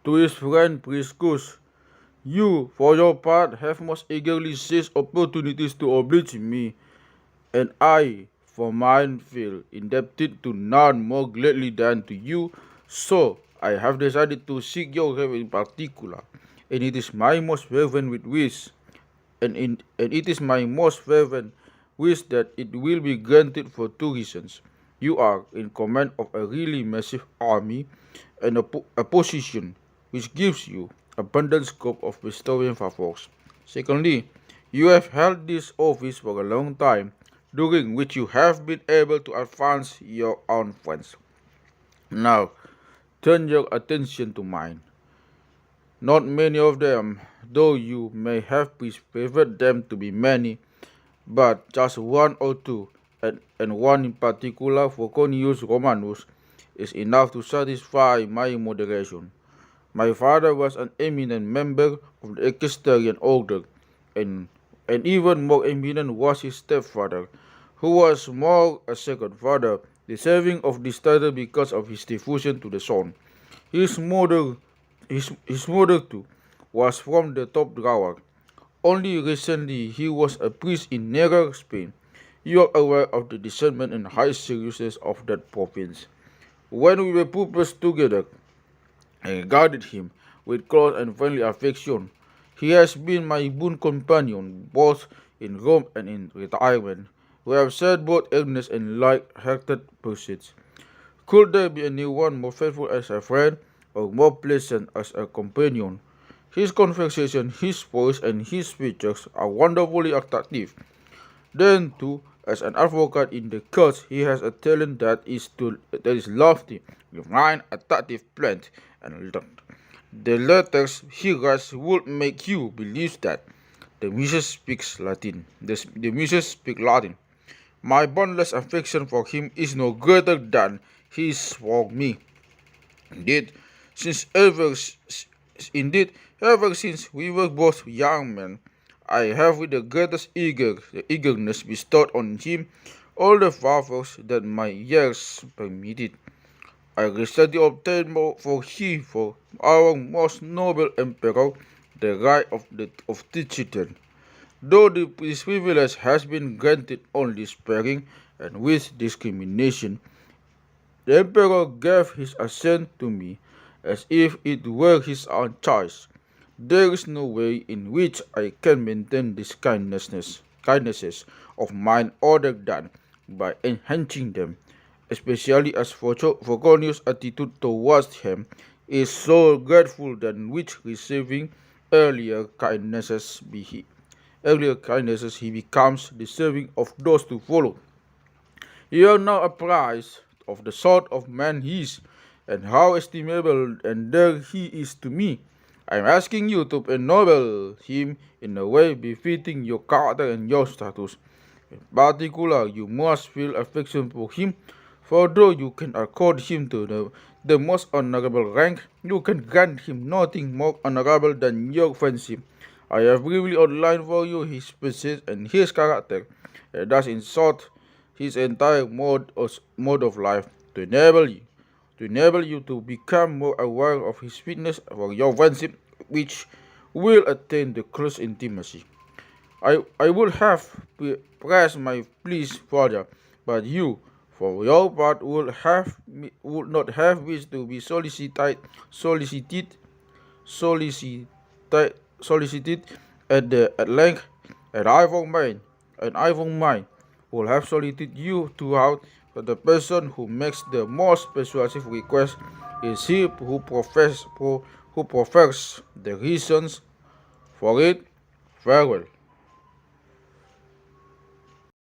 To his friend Priscus, you, for your part, have most eagerly seized opportunities to oblige me, and I, for mine, feel indebted to none more gladly than to you, so I have decided to seek your help in particular, and it is my most fervent wish, and it is my most fervent wish that it will be granted for two reasons. You are in command of a really massive army and a position which gives you abundant scope of bestowing favors. Secondly, you have held this office for a long time, during which you have been able to advance your own friends. Now, turn your attention to mine. Not many of them, though you may have perceived them to be many, but just one or two, and one in particular, Voconius Romanus, is enough to satisfy my moderation. My father was an eminent member of the equestrian order, and, and even more eminent was his stepfather, who was more a second father, deserving of this title because of his devotion to the son. His mother, his mother too, was from the top drawer. Only recently he was a priest in Neger, Spain. You are aware of the discernment and high seriousness of that province. When we were pupils together, I regarded him with close and friendly affection. He has been my boon companion both in Rome and in retirement. We have shared both earnest and light-hearted pursuits. Could there be anyone more faithful as a friend or more pleasant as a companion? His conversation, his voice, and his features are wonderfully attractive. Then, too, as an advocate in the cause, he has a talent that is lofty, refined, attractive, blunt, and learned. The letters he writes would make you believe that the muses speaks Latin. The muses speak Latin. My boundless affection for him is no greater than his for me. Indeed, since ever, ever since we were both young men, I have with the greatest eagerness bestowed on him all the favors that my years permitted. I recently obtained for our most noble emperor the right of teaching, though this privilege has been granted only sparing and with discrimination. The emperor gave his assent to me as if it were his own choice. There is no way in which I can maintain these kindnesses of mine other than by enhancing them, especially as Voconius' attitude towards him is so grateful than which receiving earlier kindnesses he becomes deserving of those to follow. You are now apprised of the sort of man he is, and how estimable and dear he is to me. I am asking you to ennoble him in a way befitting your character and your status. In particular, you must feel affection for him, for though you can accord him to the most honorable rank, you can grant him nothing more honorable than your friendship. I have briefly outlined for you his species and his character, and thus in short his entire mode of life, to enable you to become more aware of his fitness for your friendship, which will attain the close intimacy. I would have pressed my pleas further, but you, for your part, would not have wished to be solicited, solicited at length, and I for mine, will have solicited you throughout. But the person who makes the most persuasive request is he who professes the reasons for it. Farewell.